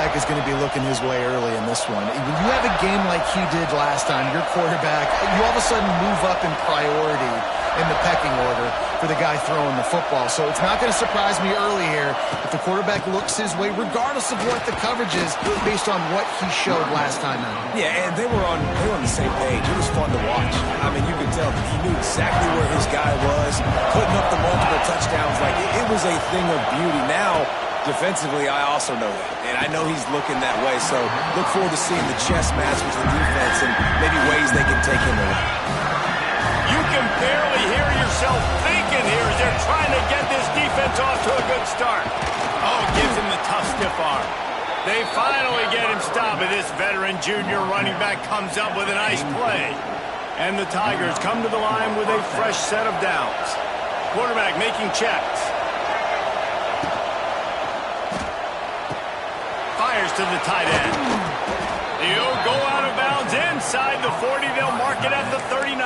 quarterback is going to be looking his way early in this one. When you have a game like he did last time, your quarterback, you all of a sudden move up in priority in the pecking order for the guy throwing the football. So it's not going to surprise me early here if the quarterback looks his way, regardless of what the coverage is, based on what he showed last time out. Yeah, and they were on the same page. It was fun to watch. I mean, you could tell that he knew exactly where his guy was, putting up the multiple touchdowns. Like, it was a thing of beauty. Now, defensively, I also know that. And I know he's looking that way. So look forward to seeing the chess match with the defense and maybe ways they can take him away. You can barely hear yourself thinking here as they're trying to get this defense off to a good start. Oh, gives him the tough stiff arm. They finally get him stopped, and this veteran junior running back comes up with a nice play. And the Tigers come to the line with a fresh set of downs. Quarterback making checks. Fires to the tight end. He'll go out of bounds inside the 40. They'll mark it at the 39.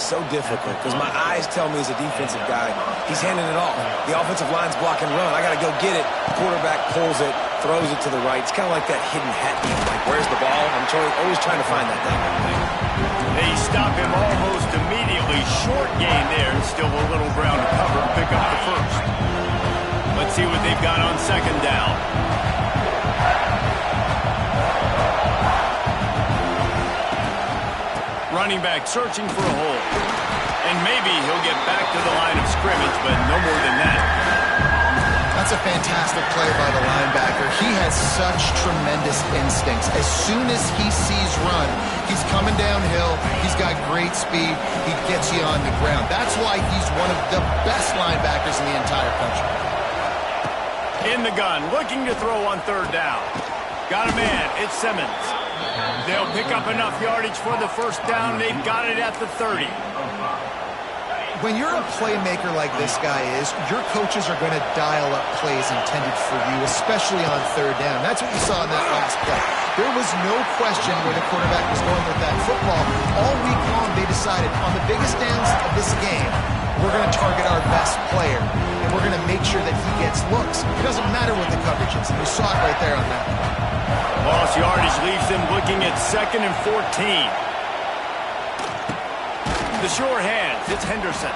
So difficult because my eyes tell me as a defensive guy, he's handing it off. The offensive line's block and run. I got to go get it. Quarterback pulls it, throws it to the right. It's kind of like that hidden hat game. Like, where's the ball? I'm always trying to find that thing. They stop him almost immediately. Short gain there. Still a little ground to cover. Pick up the first. Let's see what they've got on second down. Running back searching for a hole. And maybe he'll get back to the line of scrimmage, but no more than that. That's a fantastic play by the linebacker. He has such tremendous instincts. As soon as he sees run, he's coming downhill. He's got great speed. He gets you on the ground. That's why he's one of the best linebackers in the entire country. In the gun, looking to throw on third down. Got a man. It's Simmons. They'll pick up enough yardage for the first down. They've got it at the 30. When you're a playmaker like this guy is, your coaches are going to dial up plays intended for you, especially on third down. That's what you saw in that last play. There was no question where the quarterback was going with that football. All week long, they decided on the biggest downs of this game, we're going to target our best player, and we're going to make sure that he gets looks. It doesn't matter what the coverage is, and you saw it right there on that play. Lost yardage leaves them looking at 2nd and 14. The sure hands, it's Henderson.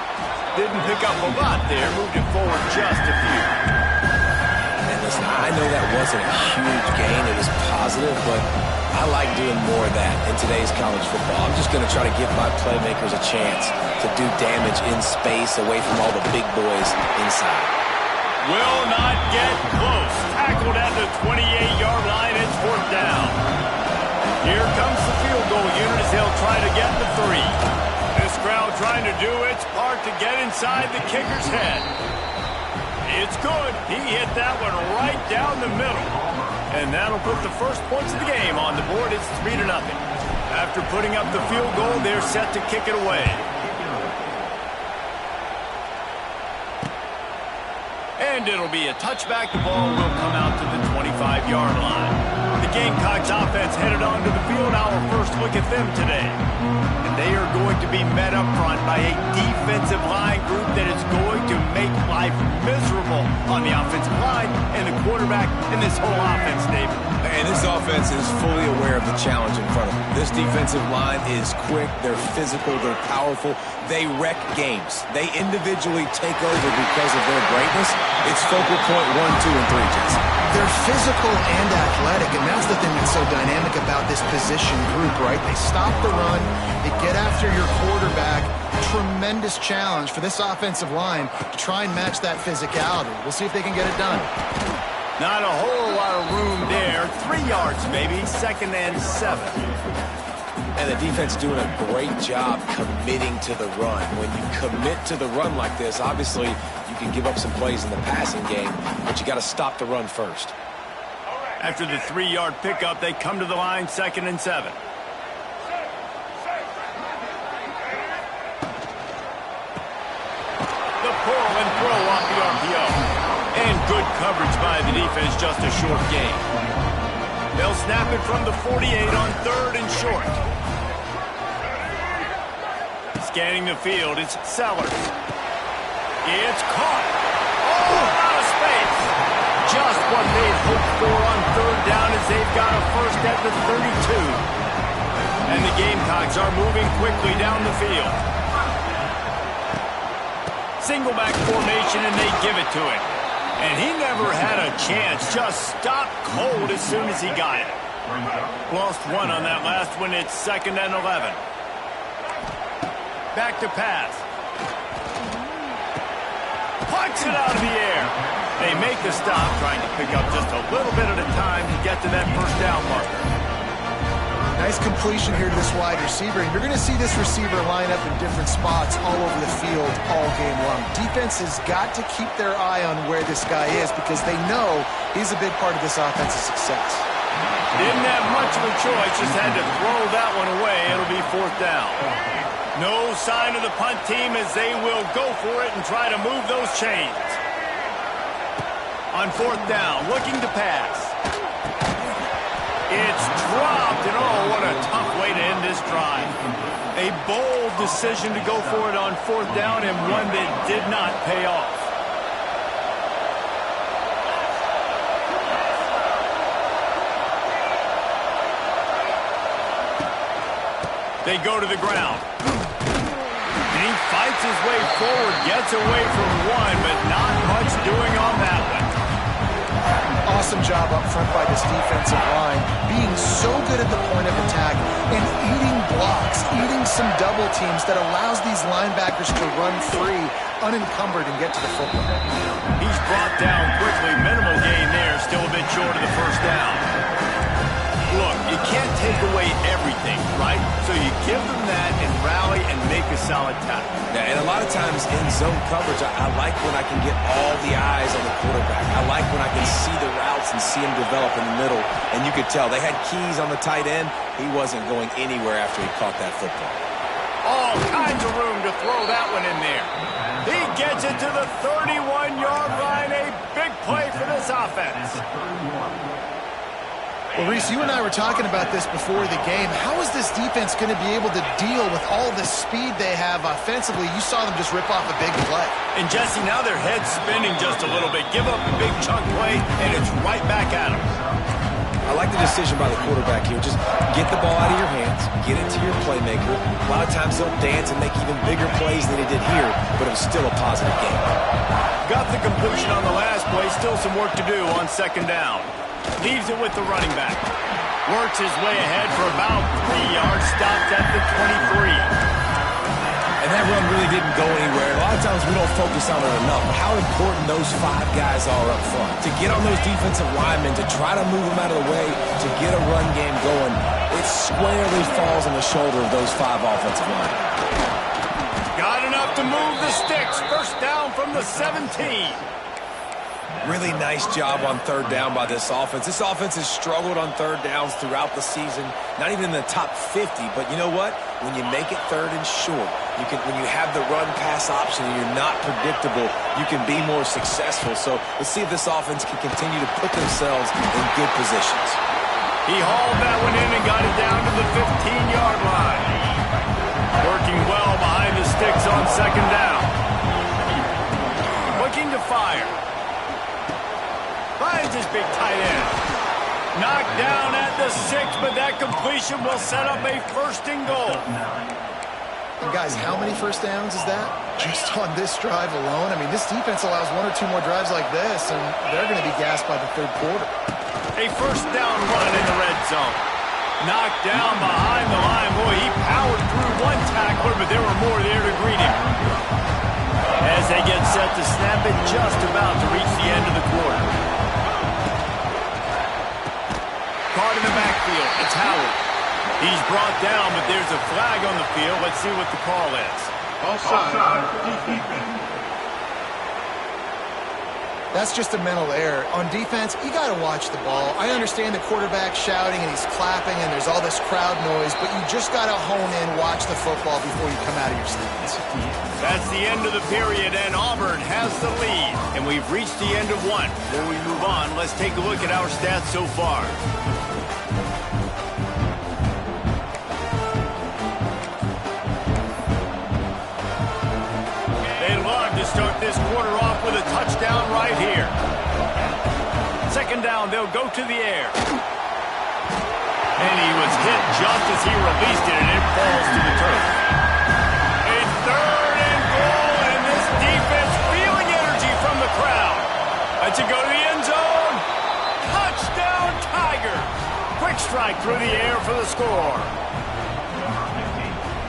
Didn't pick up a lot there, moved it forward just a few. And listen, I know that wasn't a huge gain. It was positive, but I like doing more of that in today's college football. I'm just going to try to give my playmakers a chance to do damage in space away from all the big boys inside. Will not get close. Tackled at the 28-yard line. It's 4th down. Here comes the field goal unit as they'll try to get the 3. This crowd trying to do its part to get inside the kicker's head. It's good. He hit that one right down the middle. And that'll put the first points of the game on the board. It's 3-0. After putting up the field goal, they're set to kick it away. And it'll be a touchback. The ball will come out to the 25-yard line. The Gamecocks offense headed onto the field. Our first look at them today. And they are going to be met up front by a defensive line group that is going to make life miserable on the offensive line and the quarterback and this whole offense, David. And this offense is fully aware of the challenge in front of them. This defensive line is quick, they're physical, they're powerful. They wreck games. They individually take over because of their greatness. It's focal point 1, 2, and 3, Jason. They're physical and athletic, and that's the thing that's so dynamic about this position group, right? They stop the run, they get after your quarterback. Tremendous challenge for this offensive line to try and match that physicality. We'll see if they can get it done. Not a whole lot of room there. 3 yards, maybe. 2nd and 7. And the defense doing a great job committing to the run. When you commit to the run like this, obviously you can give up some plays in the passing game, but you got to stop the run first. After the 3-yard pickup, they come to the line, 2nd and 7. The pull and throw off the RPO. And good coverage by the defense, just a short gain. They'll snap it from the 48 on 3rd and short. Scanning the field, it's Sellers. It's caught. Oh, out of space. Just what they'd hoped the 32. And the Gamecocks are moving quickly down the field. Single back formation, and they give it to him. And he never had a chance. Just stopped cold as soon as he got it. Lost one on that last one. It's 2nd and 11. Back to pass. Pucks it out of the air. They make the stop, trying to pick up just a little bit at a time to get to that first down marker. Nice completion here to this wide receiver. And you're going to see this receiver line up in different spots all over the field all game long. Defense has got to keep their eye on where this guy is because they know he's a big part of this offensive success. Didn't have much of a choice, just had to throw that one away. It'll be 4th down. No sign of the punt team as they will go for it and try to move those chains. On 4th down, looking to pass. It's dropped, and oh, what a tough way to end this drive. A bold decision to go for it on 4th down, and one that did not pay off. They go to the ground. And he fights his way forward, gets away from one, but not much doing on that one. Awesome job up front by this defensive line, being so good at the point of attack and eating blocks, eating some double teams that allows these linebackers to run free, unencumbered, and get to the football. He's brought down quickly. Minimal gain there, still a bit short of the first down. Look, you can't take away everything, right? So you give them that and rally and make a solid tackle. Yeah, and a lot of times in zone coverage, I like when I can get all the eyes on the quarterback. I like when I can see the routes and see him develop in the middle. And you could tell they had keys on the tight end. He wasn't going anywhere after he caught that football. All kinds of room to throw that one in there. He gets it to the 31-yard line. A big play for this offense. Well, Reese, you and I were talking about this before the game. How is this defense going to be able to deal with all the speed they have offensively? You saw them just rip off a big play. And, Jesse, now their head's spinning just a little bit. Give up a big chunk play, and it's right back at them. I like the decision by the quarterback here. Just get the ball out of your hands, get it to your playmaker. A lot of times they'll dance and make even bigger plays than they did here, but it was still a positive game. Got the completion on the last play. Still some work to do on 2nd down. Leaves it with the running back. Works his way ahead for about 3 yards. Stopped at the 23. And that run really didn't go anywhere. A lot of times we don't focus on it enough. How important those 5 guys are up front. To get on those defensive linemen, to try to move them out of the way, to get a run game going, it squarely falls on the shoulder of those 5 offensive linemen. Got enough to move the sticks. First down from the 17. Really nice job on 3rd down by this offense. This offense has struggled on 3rd downs throughout the season. Not even in the top 50, but you know what? When you make it 3rd and short, when you have the run-pass option and you're not predictable, you can be more successful. So let's see if this offense can continue to put themselves in good positions. He hauled that one in and got it down to the 15-yard line. Working well behind the sticks on 2nd down. Looking to fire. Finds his big tight end. Knocked down at the 6, but that completion will set up a 1st and goal. And guys, how many first downs is that? Just on this drive alone? I mean, this defense allows 1 or 2 more drives like this, and they're going to be gassed by the 3rd quarter. A 1st down run in the red zone. Knocked down behind the line. Boy, he powered through one tackler, but there were more there to greet him. As they get set to snap it, just about to reach the end of the quarter. Caught in the backfield. It's Howard. He's brought down, but there's a flag on the field. Let's see what the call is. Offside. That's just a mental error. On defense, you got to watch the ball. I understand the quarterback shouting and he's clapping and there's all this crowd noise, but you just got to hone in, watch the football before you come out of your stands. That's the end of the period, and Auburn has the lead. And we've reached the end of one. Before we move on, let's take a look at our stats so far. Start this quarter off with a touchdown right here. 2nd down, they'll go to the air. And he was hit just as he released it, and it falls to the turf. A 3rd and goal, and this defense feeling energy from the crowd. Lets it go to the end zone. Touchdown, Tigers. Quick strike through the air for the score.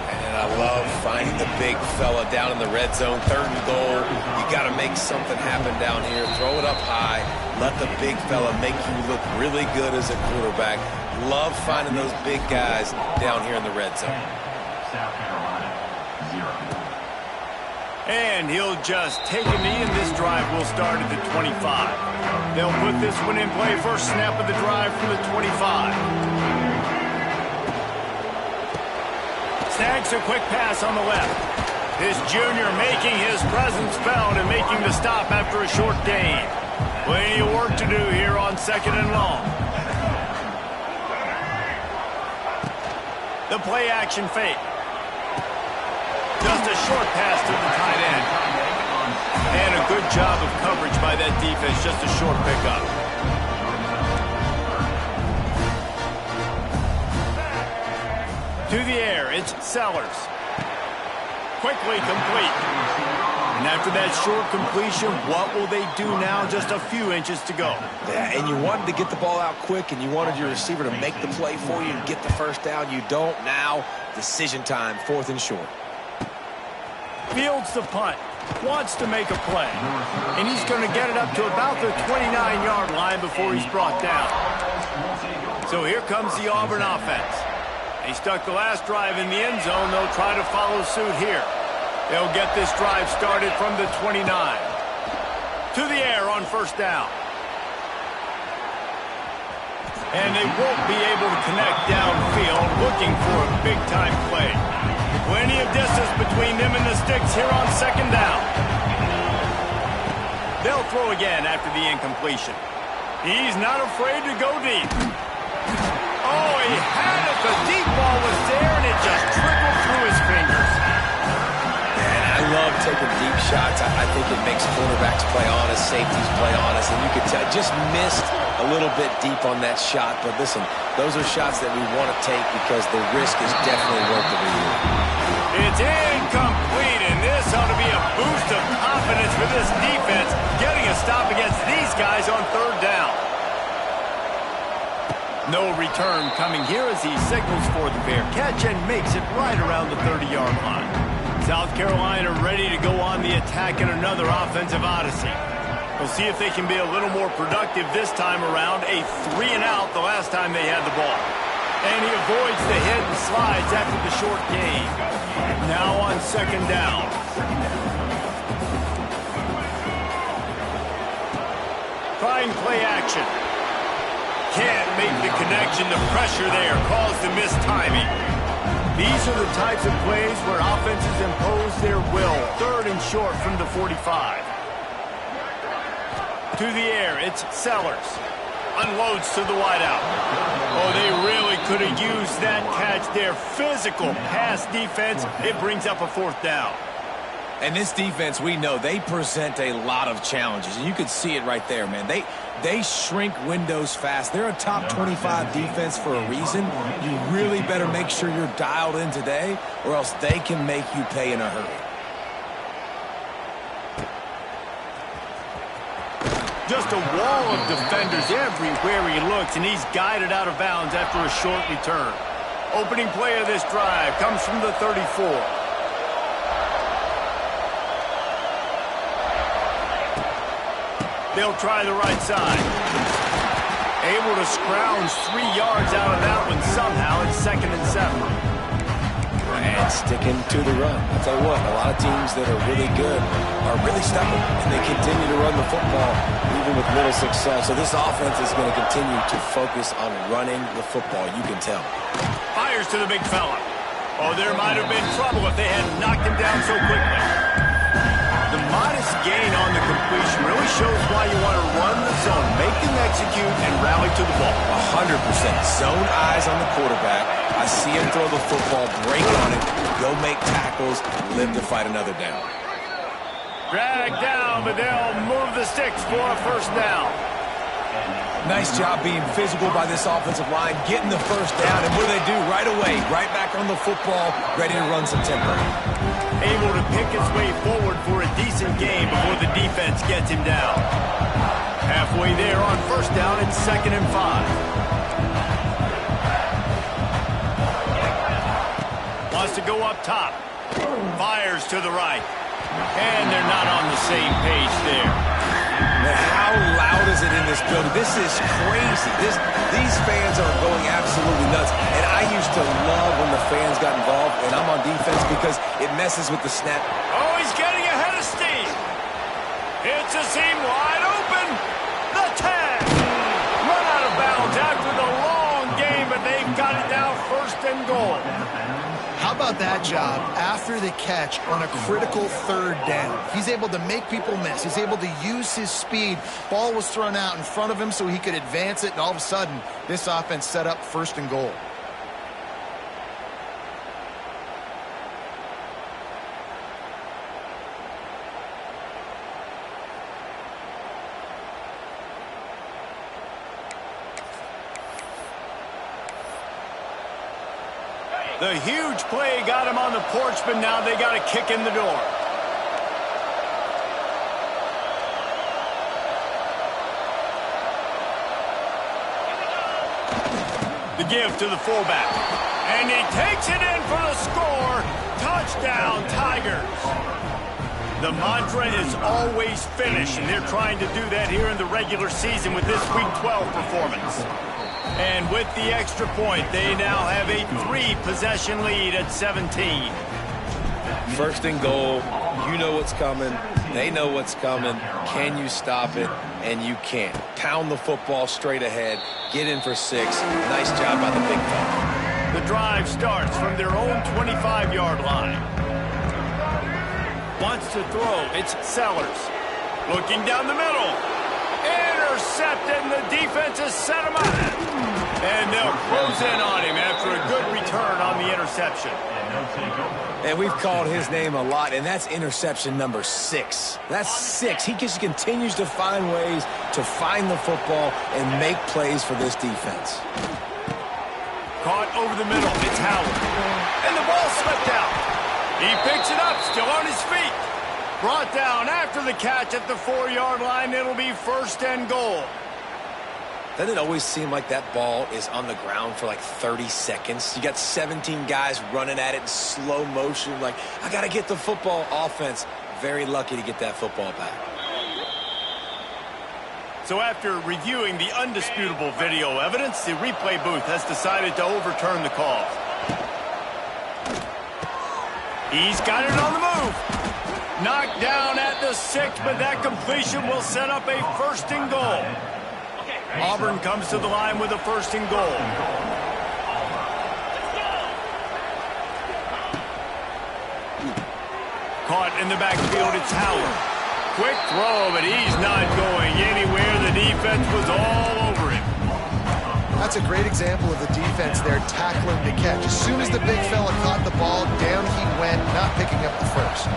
And I love finding the big fella down in the red zone. 3rd and goal. You got to make something happen down here. Throw it up high. Let the big fella make you look really good as a quarterback. Love finding those big guys down here in the red zone. And he'll just take a knee, and this drive will start at the 25. They'll put this one in play. First snap of the drive from the 25. Snags a quick pass on the left. This junior making his presence felt and making the stop after a short gain. Plenty of work to do here on 2nd and long. The play action fake. Just a short pass to the tight end. And a good job of coverage by that defense. Just a short pickup. To the air, it's Sellers. Quickly complete. And after that short completion, what will they do now? Just a few inches to go. Yeah, and you wanted to get the ball out quick, and you wanted your receiver to make the play for you and get the first down. You don't now. Decision time, 4th and short. Fields the punt. Wants to make a play. And he's going to get it up to about the 29-yard line before he's brought down. So here comes the Auburn offense. They stuck the last drive in the end zone. They'll try to follow suit here. They'll get this drive started from the 29. To the air on 1st down. And they won't be able to connect downfield, looking for a big-time play. Plenty of distance between them and the sticks here on 2nd down. They'll throw again after the incompletion. He's not afraid to go deep. Oh, he had it. The deep ball was there, and it just trickled through his fingers. I love taking deep shots. I think it makes quarterbacks play honest, safeties play honest, and you could tell just missed a little bit deep on that shot. But listen, those are shots that we want to take because the risk is definitely worth the reward. It's incomplete, and this ought to be a boost of confidence for this defense, getting a stop against these guys on 3rd down. No return coming here as he signals for the fair catch and makes it right around the 30-yard line. South Carolina ready to go on the attack in another offensive odyssey. We'll see if they can be a little more productive this time around. A 3-and-out the last time they had the ball. And he avoids the hit and slides after the short gain. Now on 2nd down. Trying play action. Can't make the connection. The pressure there caused the missed timing. These are the types of plays where offenses impose their will. 3rd and short from the 45. To the air, it's Sellers. Unloads to the wideout. Oh, they really could have used that catch there. Physical pass defense. It brings up a 4th down. And this defense, we know, they present a lot of challenges. And you could see it right there, man. They shrink windows fast. They're a top 25 defense for a reason. You really better make sure you're dialed in today, or else they can make you pay in a hurry. Just a wall of defenders everywhere he looks, and he's guided out of bounds after a short return. Opening play of this drive comes from the 34. They'll try the right side. Able to scrounge 3 yards out of that one somehow. It's 2nd and 7. And sticking to the run. I'll tell you what, a lot of teams that are really good are really stubborn, and they continue to run the football even with little success. So this offense is going to continue to focus on running the football, you can tell. Fires to the big fella. Oh, there might have been trouble if they had knocked him down so quickly. The modest gain on the completion really shows why you want to run the zone, make them execute, and rally to the ball. 100%. Zone eyes on the quarterback. I see him throw the football, break on it, go make tackles, live to fight another down. Drag down, but they'll move the sticks for a 1st down. Nice job being physical by this offensive line, getting the first down, and what do they do right away? Right back on the football, ready to run some tempo. Able to pick his way forward for a decent game before the defense gets him down. Halfway there on first down, it's 2nd and 5. Wants to go up top. Fires to the right. And they're not on the same page there. Man, how loud is it in this building? This is crazy. These fans are going absolutely nuts. And I used to love when the fans got involved, and I'm on defense because it messes with the snap. Oh, he's getting ahead of steam. It's a seam wide open. The tag. Run out of bounds after the long game, but they've got it now 1st and goal. How about that job after the catch on a critical 3rd down? He's able to make people miss. He's able to use his speed. Ball was thrown out in front of him so he could advance it, and all of a sudden, this offense set up 1st and goal. The huge play got him on the porch, but now they got a kick in the door. The give to the fullback. And he takes it in for the score. Touchdown, Tigers. The mantra is always finish, and they're trying to do that here in the regular season with this Week 12 performance. And with the extra point, they now have a 3-possession lead at 17. 1st and goal. You know what's coming. They know what's coming. Can you stop it? And you can't. Pound the football straight ahead. Get in for 6. Nice job by the big fella. The drive starts from their own 25-yard line. Wants to throw. It's Sellers. Looking down the middle. Intercepted, and the defense has set him up. And they'll close in on him after a good return on the interception. And we've called his name a lot, and that's interception number 6. That's 6. He just continues to find ways to find the football and make plays for this defense. Caught over the middle. It's Howard. And the ball slipped out. He picks it up, still on his feet. Brought down after the catch at the 4-yard line. It'll be 1st and goal. Doesn't it always seem like that ball is on the ground for like 30 seconds? You got 17 guys running at it in slow motion. Like, I got to get the football. Offense, very lucky to get that football back. So after reviewing the undisputable video evidence, the replay booth has decided to overturn the call. He's got it on the move. Knocked down at the 6, but that completion will set up a 1st and goal. Auburn comes to the line with a 1st and goal. Caught in the backfield, it's Howard. Quick throw, but he's not going anywhere. The defense was all over him. That's a great example of the defense there tackling the catch. As soon as the big fella caught the ball, down he went, not picking up the 1st.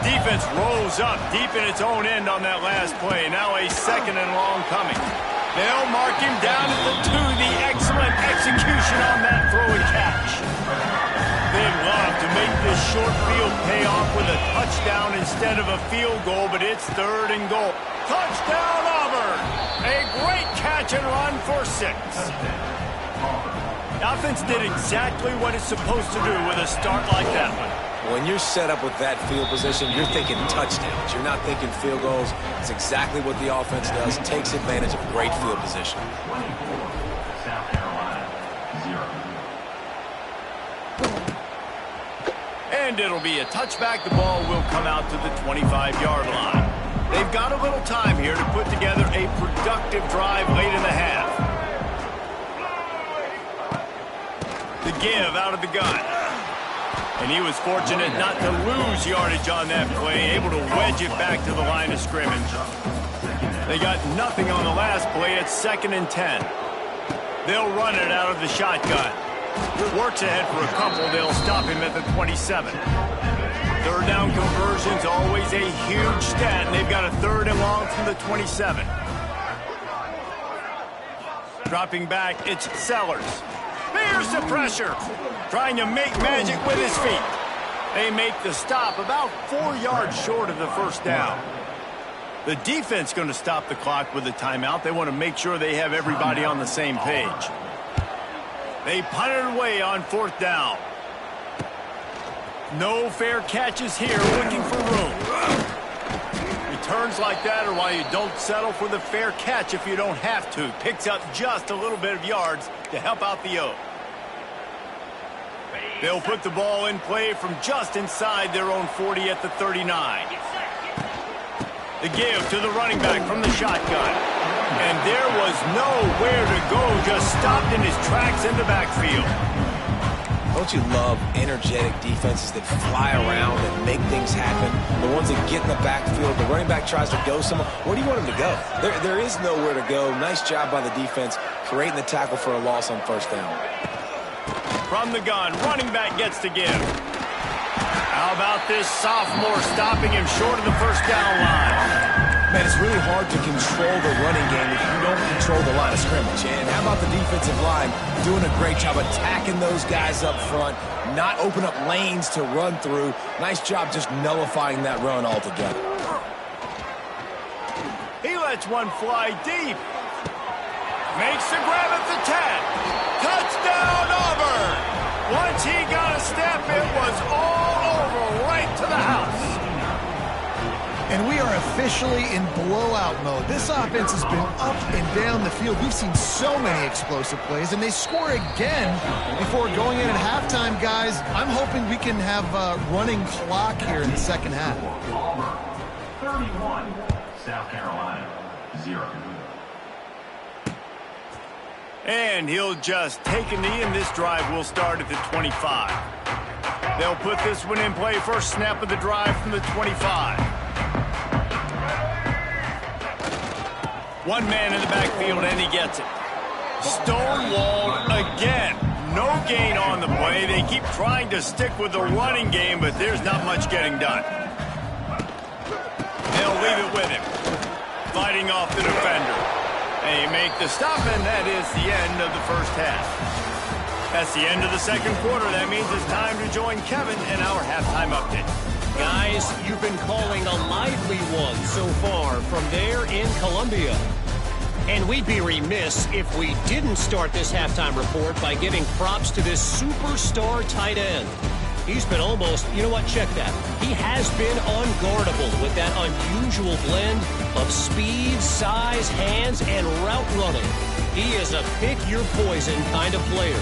Defense rose up deep in its own end on that last play. Now a 2nd and long coming. They'll mark him down at the 2. The excellent execution on that throw and catch. They'd love to make this short field pay off with a touchdown instead of a field goal, but it's 3rd and goal. Touchdown, Auburn! A great catch and run for 6. The offense did exactly what it's supposed to do with a start like that one. When you're set up with that field position, you're thinking touchdowns. You're not thinking field goals. It's exactly what the offense does. Takes advantage of great field position. And it'll be a touchback. The ball will come out to the 25-yard line. They've got a little time here to put together a productive drive late in the half. The give out of the gun. And he was fortunate not to lose yardage on that play, able to wedge it back to the line of scrimmage. They got nothing on the last play. It's 2nd and 10. They'll run it out of the shotgun. Works ahead for a couple. They'll stop him at the 27. 3rd down conversion's always a huge stat, and they've got a 3rd and long from the 27. Dropping back, it's Sellers. Here's the pressure. Trying to make magic with his feet. They make the stop about 4 yards short of the first down. The defense going to stop the clock with a timeout. They want to make sure they have everybody on the same page. They punt it away on 4th down. No fair catches here, looking for room. Returns like that are why you don't settle for the fair catch if you don't have to. Picks up just a little bit of yards to help out the O. They'll put the ball in play from just inside their own 40 at the 39. The give to the running back from the shotgun. And there was nowhere to go, just stopped in his tracks in the backfield. Don't you love energetic defenses that fly around and make things happen? The ones that get in the backfield, the running back tries to go somewhere. Where do you want him to go? There is nowhere to go. Nice job by the defense creating the tackle for a loss on 1st down. From the gun, running back gets to give. How about this sophomore stopping him short of the 1st down line? Man, it's really hard to control the running game if you don't control the line of scrimmage. And how about the defensive line doing a great job attacking those guys up front, not open up lanes to run through. Nice job just nullifying that run altogether. He lets one fly deep. Makes the grab at the 10. Touchdown, Auburn! Once he got a step, it was all over, right to the house. And we are officially in blowout mode. This offense has been up and down the field. We've seen so many explosive plays, and they score again before going in at halftime, guys. I'm hoping we can have a running clock here in the second half. 31, South Carolina, 0. And he'll just take a knee, and this drive will start at the 25. They'll put this one in play. First snap of the drive from the 25. One man in the backfield, and he gets it. Stonewalled again. No gain on the play. They keep trying to stick with the running game, but there's not much getting done. They'll leave it with him. Fighting off the defender. They make the stop, and that is the end of the first half. That's the end of the second quarter. That means it's time to join Kevin in our halftime update. Guys, you've been calling a lively one so far from there in Columbia. And we'd be remiss if we didn't start this halftime report by giving props to this superstar tight end. He's been almost, you know what, check that. He has been unguardable with that unusual blend of speed, size, hands, and route running. He is a pick-your-poison kind of player.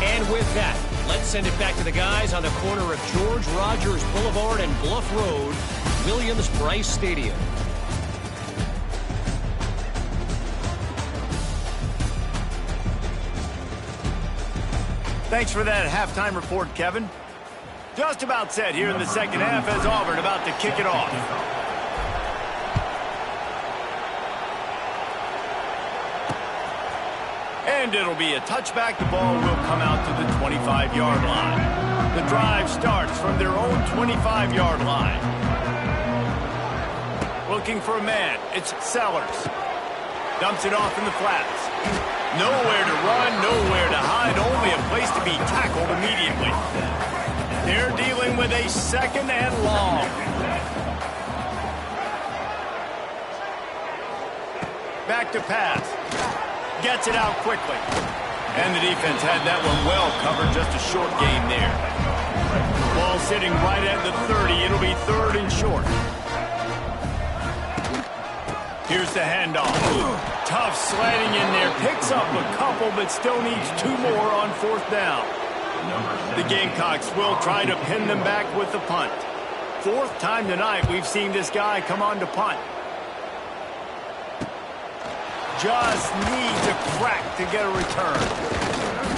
And with that, let's send it back to the guys on the corner of George Rogers Boulevard and Bluff Road, Williams-Brice Stadium. Thanks for that halftime report, Kevin. Just about set here in the second half as Auburn about to kick it off. And it'll be a touchback. The ball will come out to the 25-yard line. The drive starts from their own 25-yard line. Looking for a man. It's Sellers. Dumps it off in the flats. Nowhere to run, nowhere to hide, only a place to be tackled immediately. They're dealing with a 2nd and long. Back to pass. Gets it out quickly. And the defense had that one well covered, just a short gain there. Ball sitting right at the 30. It'll be 3rd and short. Here's the handoff. Tough sliding in there. Picks up a couple, but still needs 2 more on 4th down. The Gamecocks will try to pin them back with the punt. 4th time tonight we've seen this guy come on to punt. Just needs a crack to get a return.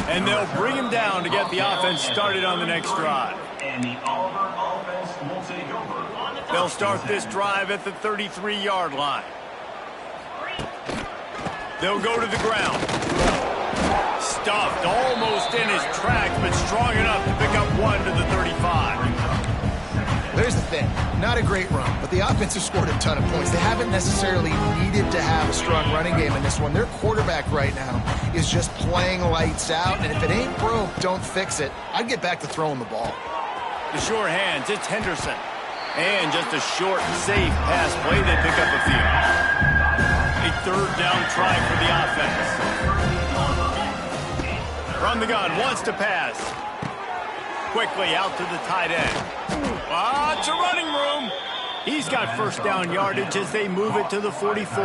And they'll bring him down to get the offense started on the next drive. And the Auburn offense will take over. They'll start this drive at the 33-yard line. They'll go to the ground. Stuffed almost in his tracks, but strong enough to pick up 1 to the 35. There's the thing. Not a great run, but the offense has scored a ton of points. They haven't necessarily needed to have a strong running game in this one. Their quarterback right now is just playing lights out, and if it ain't broke, don't fix it. I'd get back to throwing the ball. The sure hands, it's Henderson. And just a short, safe pass play, they pick up a few. A third down try for the offense. From the gun, wants to pass. Quickly out to the tight end. It's a running room. He's got first down yardage as they move it to the 44.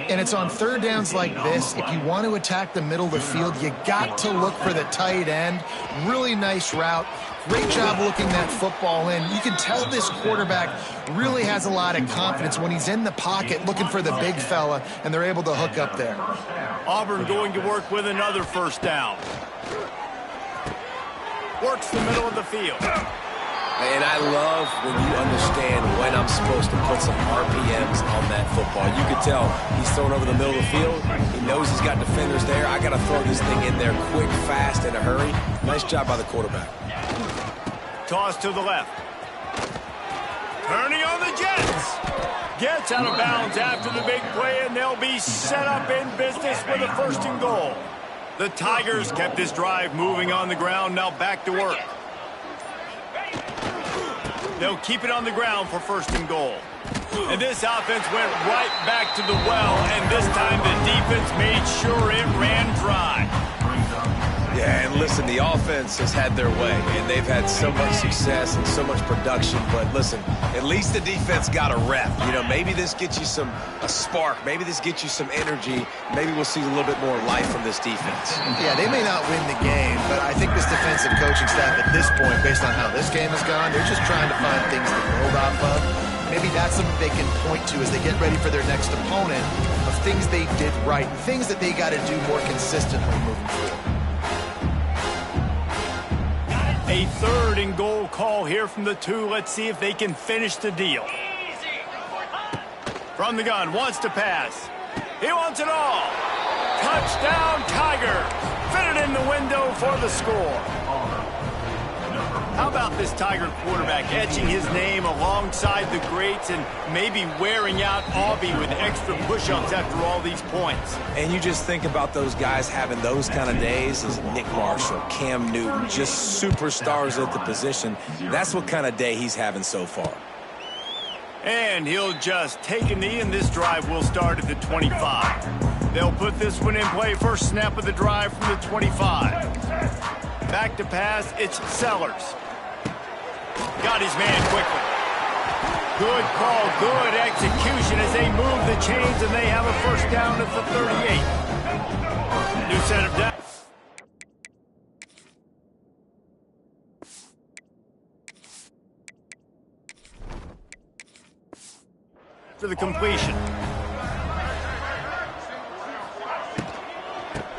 And it's on third downs like this. If you want to attack the middle of the field, you got to look for the tight end. Really nice route. Great job looking that football in. You can tell this quarterback really has a lot of confidence when he's in the pocket looking for the big fella, and they're able to hook up there. Auburn going to work with another first down. Works the middle of the field. And I love when you understand when I'm supposed to put some RPMs on that football. You can tell he's thrown over the middle of the field. He knows he's got defenders there. I got to throw this thing in there quick, fast, in a hurry. Nice job by the quarterback. Toss to the left. Turning on the Jets. Gets out of bounds after the big play, and they'll be set up in business with a first and goal. The Tigers kept this drive moving on the ground, now back to work. They'll keep it on the ground for first and goal. And this offense went right back to the well, and this time the defense made sure it ran dry. Yeah, and listen, the offense has had their way, and they've had so much success and so much production. But listen, at least the defense got a rep. You know, maybe this gets you a spark. Maybe this gets you some energy. Maybe we'll see a little bit more life from this defense. Yeah, they may not win the game, but I think this defensive coaching staff at this point, based on how this game has gone, they're just trying to find things to build off of. Maybe that's something they can point to as they get ready for their next opponent of things they did right, things that they got to do more consistently moving forward. A third and goal call here from the 2. Let's see if they can finish the deal. From the gun, wants to pass. He wants it all. Touchdown, Tigers. Fit it in the window for the score. How about this Tiger quarterback etching his name alongside the greats and maybe wearing out Auburn with extra push-ups after all these points? And you just think about those guys having those kind of days as Nick Marshall, Cam Newton, just superstars at the position. That's what kind of day he's having so far. And he'll just take a knee, and this drive will start at the 25. They'll put this one in play. First snap of the drive from the 25. Back to pass, it's Sellers. Got his man quickly. Good call, good execution as they move the chains, and they have a first down at the 38. New set of downs. For the completion.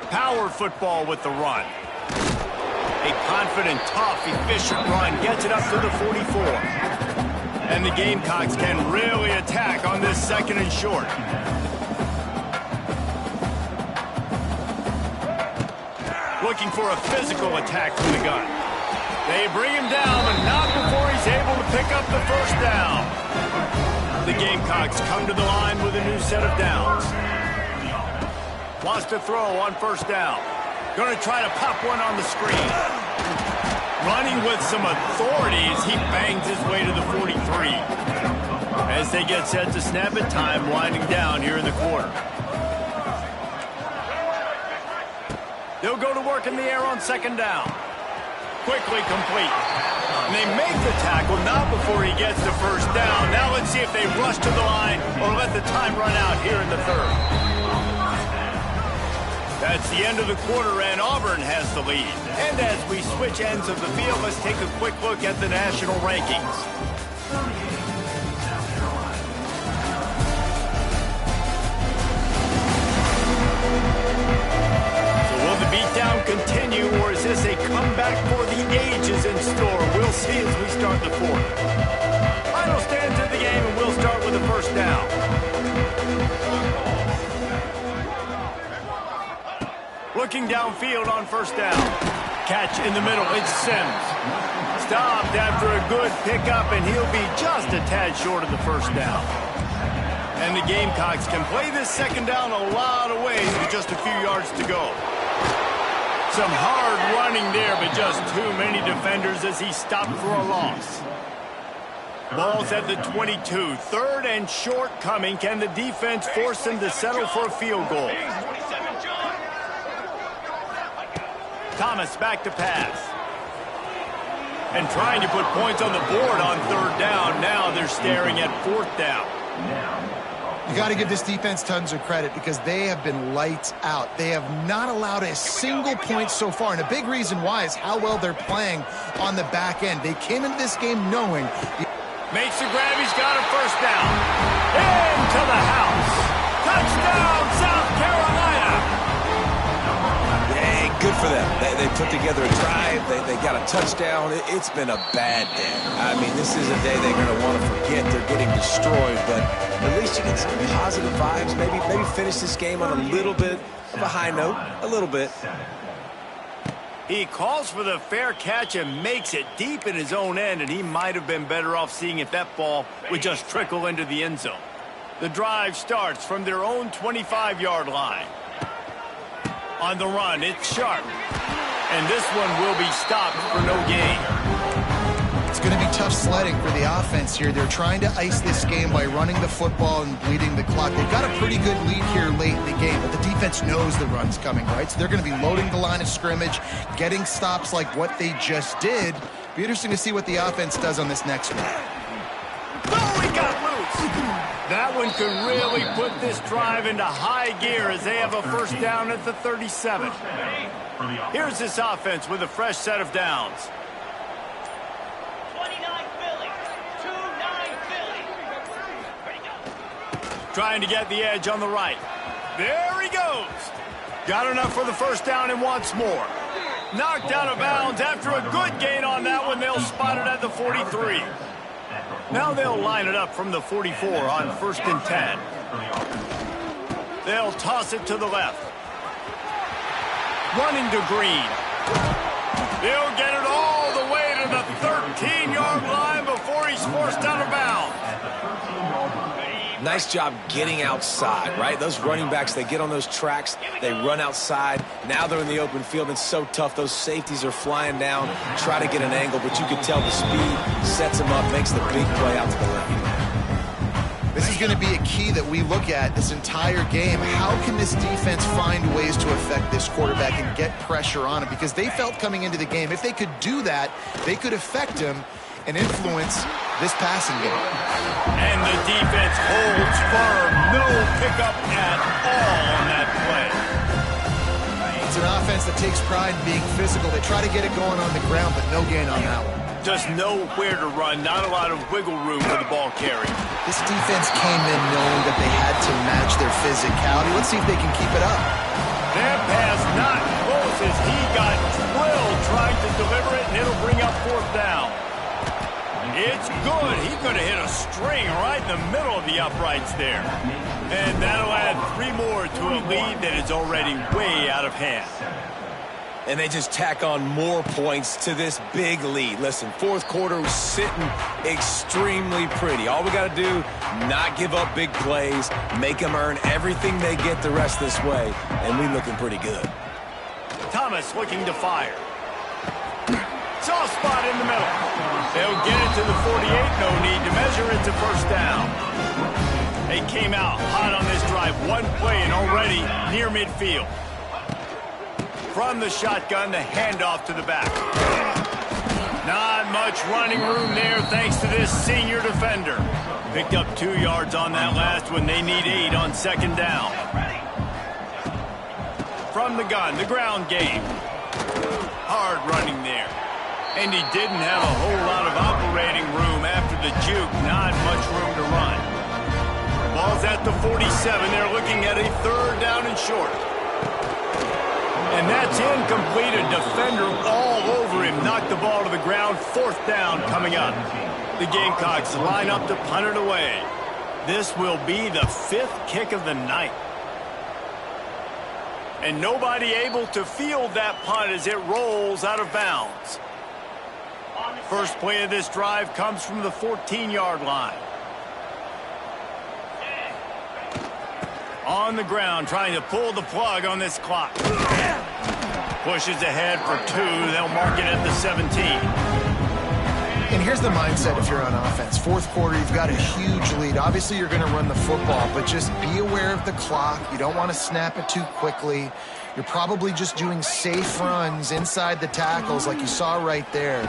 Power football with the run. A confident, tough, efficient run gets it up to the 44. And the Gamecocks can really attack on this second and short. Looking for a physical attack from the gun. They bring him down, but not before he's able to pick up the first down. The Gamecocks come to the line with a new set of downs. Wants to throw on first down. Going to try to pop one on the screen. Running with some authority as he bangs his way to the 43. As they get set to snap it, time winding down here in the quarter. They'll go to work in the air on second down. Quickly complete. And they make the tackle, not before he gets the first down. Now let's see if they rush to the line or let the time run out here in the third. That's the end of the quarter, and Auburn has the lead. And as we switch ends of the field, let's take a quick look at the national rankings. So will the beatdown continue, or is this a comeback for the ages in store? We'll see as we start the fourth. Final stands of the game, and we'll start with the first down. Looking downfield on first down. Catch in the middle, it's Sims. stopped after a good pickup, and he'll be just a tad short of the first down. And the Gamecocks can play this second down a lot of ways with just a few yards to go. Some hard running there, but just too many defenders as he stopped for a loss. Ball's at the 22. 3rd and short coming. Can the defense force him to settle for a field goal? Thomas back to pass. And trying to put points on the board on 3rd down. Now they're staring at 4th down. You got to give this defense tons of credit because they have been lights out. They have not allowed a single point so far, and a big reason why is how well they're playing on the back end. They came into this game knowing... Makes the grab, he's got a first down. Into the house. Touchdown, South Carolina. Hey, good for them. They put together a drive. They got a touchdown. It's been a bad day. I mean, this is a day they're going to want to forget. They're getting destroyed, but at least you get some positive vibes. Maybe finish this game on a little bit of a high note. A little bit. He calls for the fair catch and makes it deep in his own end, and he might have been better off seeing if that ball would just trickle into the end zone. The drive starts from their own 25-yard line. On the run, it's Sharp. And this one will be stopped for no gain. It's going to be tough sledding for the offense here. They're trying to ice this game by running the football and bleeding the clock. They've got a pretty good lead here late in the game, but the defense knows the run's coming, right? So they're going to be loading the line of scrimmage, getting stops like what they just did. Be interesting to see what the offense does on this next one. Oh, he got loose. That one could really put this drive into high gear as they have a first down at the 37. Here's this offense with a fresh set of downs. Trying to get the edge on the right. There he goes. Got enough for the first down and wants more. Knocked out of bounds after a good gain on that one. They'll spot it at the 43. Now they'll line it up from the 44 on 1st and 10. They'll toss it to the left. Running to Green. They'll get it all the way to the 13-yard line before he's forced out of bounds. Nice job getting outside, right? Those running backs, they get on those tracks, they run outside. Now they're in the open field. It's so tough. Those safeties are flying down, try to get an angle, but you can tell the speed sets them up, makes the big play out to the left. This is going to be a key that we look at this entire game. How can this defense find ways to affect this quarterback and get pressure on him? Because they felt coming into the game, if they could do that, they could affect him and influence this passing game. And the defense holds firm. No pickup at all on that play. It's an offense that takes pride in being physical. They try to get it going on the ground, but no gain on that one. Just nowhere to run. Not a lot of wiggle room for the ball carry. This defense came in knowing that they had to match their physicality. Let's see if they can keep it up. That pass not close as he got drilled trying to deliver it, and it'll bring up 4th down. It's good. He could have hit a string right in the middle of the uprights there. And that'll add 3 more to a lead that is already way out of hand. And they just tack on more points to this big lead. Listen, 4th quarter was sitting extremely pretty. All we got to do, not give up big plays, make them earn everything they get the rest this way, and we looking pretty good. Thomas looking to fire. Soft spot in the middle. They'll get it to the 48. No need to measure it to first down. They came out hot on this drive. One play and already near midfield. From the shotgun, the handoff to the back. Not much running room there thanks to this senior defender. Picked up 2 yards on that last one. They need 8 on 2nd down. From the gun, the ground game. Hard running there. And he didn't have a whole lot of operating room after the juke. Not much room to run. Ball's at the 47. They're looking at a 3rd down and short. And that's incomplete. A defender all over him. Knocked the ball to the ground. 4th down coming up. The Gamecocks line up to punt it away. This will be the 5th kick of the night. And nobody able to field that punt as it rolls out of bounds. First play of this drive comes from the 14-yard line. On the ground, trying to pull the plug on this clock. Pushes ahead for 2. They'll mark it at the 17. And here's the mindset if you're on offense. Fourth quarter, you've got a huge lead. Obviously, you're going to run the football, but just be aware of the clock. You don't want to snap it too quickly. You're probably just doing safe runs inside the tackles like you saw right there.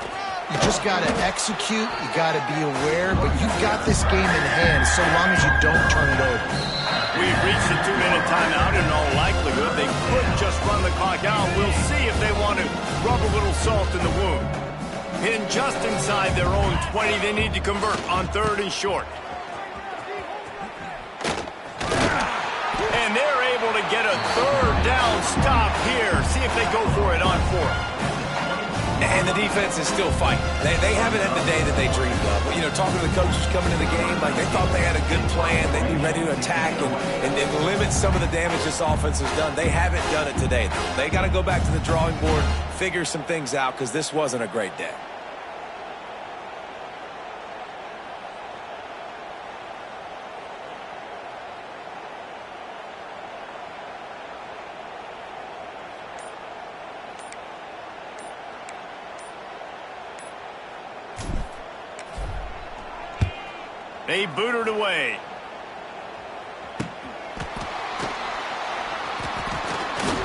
You just got to execute. You got to be aware, but you've got this game in hand so long as you don't turn it over. We've reached the 2-minute timeout. In all likelihood, they could just run the clock out. We'll see if they want to rub a little salt in the wound. Pinned just inside their own 20. They need to convert on 3rd and short. And they're able to get a 3rd down stop here. See if they go for it on 4th. And the defense is still fighting. They haven't had the day that they dreamed of. You know, talking to the coaches coming to the game, like they thought they had a good plan. They'd be ready to attack and limit some of the damage this offense has done. They haven't done it today. They got to go back to the drawing board, figure some things out, because this wasn't a great day. They boot it away.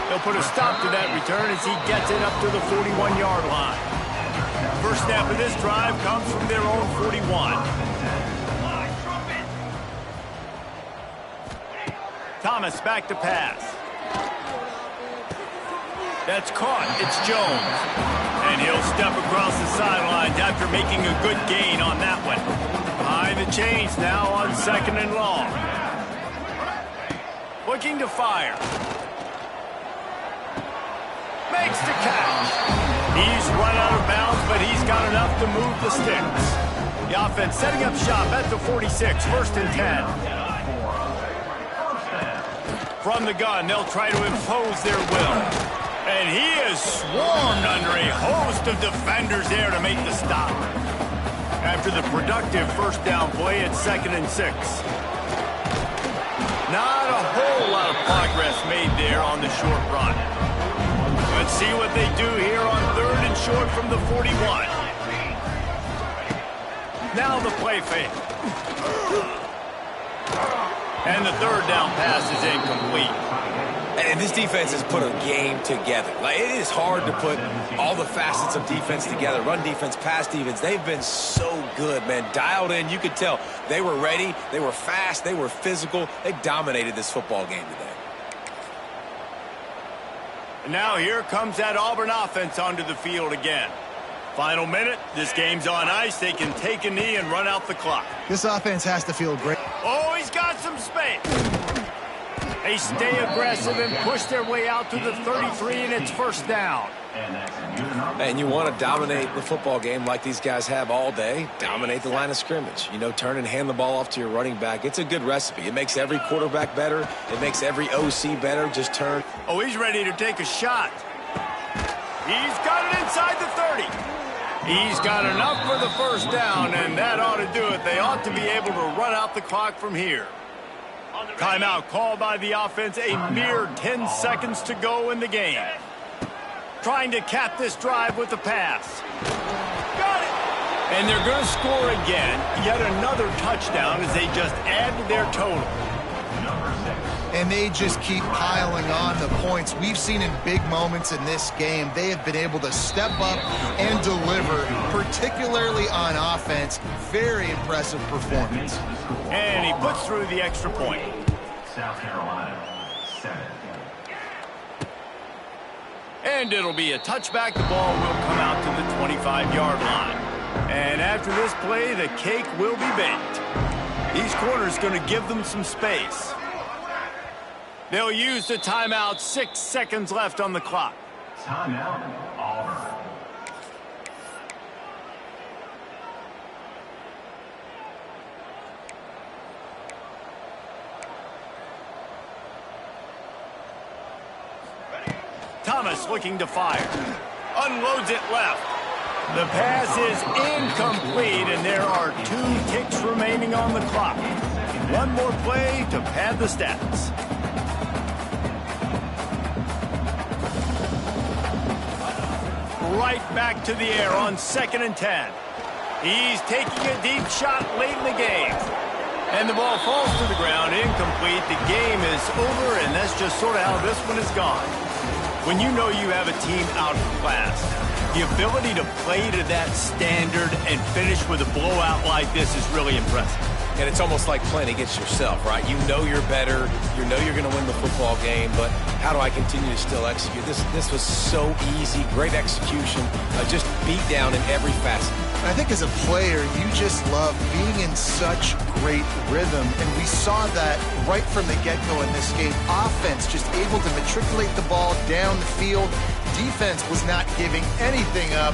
They'll put a stop to that return as he gets it up to the 41-yard line. First snap of this drive comes from their own 41. Thomas back to pass. That's caught. It's Jones. And he'll step across the sidelines after making a good gain on that one. Behind the chains now on 2nd and long. Looking to fire. Makes the catch. He's run out of bounds, but he's got enough to move the sticks. The offense setting up shop at the 46, 1st and 10. From the gun, they'll try to impose their will. And he is swarmed under a host of defenders there to make the stop. After the productive first down play at 2nd and 6. Not a whole lot of progress made there on the short run. Let's see what they do here on 3rd and short from the 41. Now the play fake. And the 3rd down pass is incomplete. And this defense has put a game together. Like, it is hard to put all the facets of defense together. Run defense, pass defense. They've been so good, man. Dialed in. You could tell they were ready. They were fast. They were physical. They dominated this football game today. And now here comes that Auburn offense onto the field again. Final minute. This game's on ice. They can take a knee and run out the clock. This offense has to feel great. Oh, he's got some space. They stay aggressive and push their way out to the 33, and it's 1st down. And you want to dominate the football game like these guys have all day. Dominate the line of scrimmage. You know, turn and hand the ball off to your running back. It's a good recipe. It makes every quarterback better. It makes every OC better. Just turn. Oh, he's ready to take a shot. He's got it inside the 30. He's got enough for the 1st down, and that ought to do it. They ought to be able to run out the clock from here. Timeout called by the offense. A mere 10 seconds to go in the game. Trying to cap this drive with the pass. Got it! And they're going to score again. Yet another touchdown as they just add to their total. And they just keep piling on the points. We've seen in big moments in this game, they have been able to step up and deliver, particularly on offense. Very impressive performance. And he puts through the extra point. South Carolina, 7. And it'll be a touchback. The ball will come out to the 25-yard line. And after this play, the cake will be baked. These corners going to give them some space. They'll use the timeout. 6 seconds left on the clock. Timeout, Auburn. Thomas looking to fire. Unloads it left. The pass is incomplete, and there are 2 ticks remaining on the clock. One more play to pad the stats. Right back to the air on 2nd and 10. He's taking a deep shot late in the game. And the ball falls to the ground, incomplete. The game is over, and that's just sort of how this one is gone. When you know you have a team outclassed, the ability to play to that standard and finish with a blowout like this is really impressive. And it's almost like playing against yourself, right? You know you're better. You know you're going to win the football game, but how do I continue to still execute? This was so easy, great execution, just beat down in every facet. I think as a player, you just love being in such great rhythm, and we saw that right from the get-go in this game. Offense just able to matriculate the ball down the field. Defense was not giving anything up.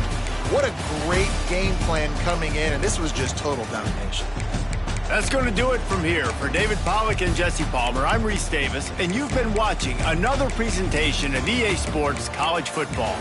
What a great game plan coming in, and this was just total domination. That's going to do it from here. For David Pollack and Jesse Palmer, I'm Reese Davis, and you've been watching another presentation of EA Sports College Football.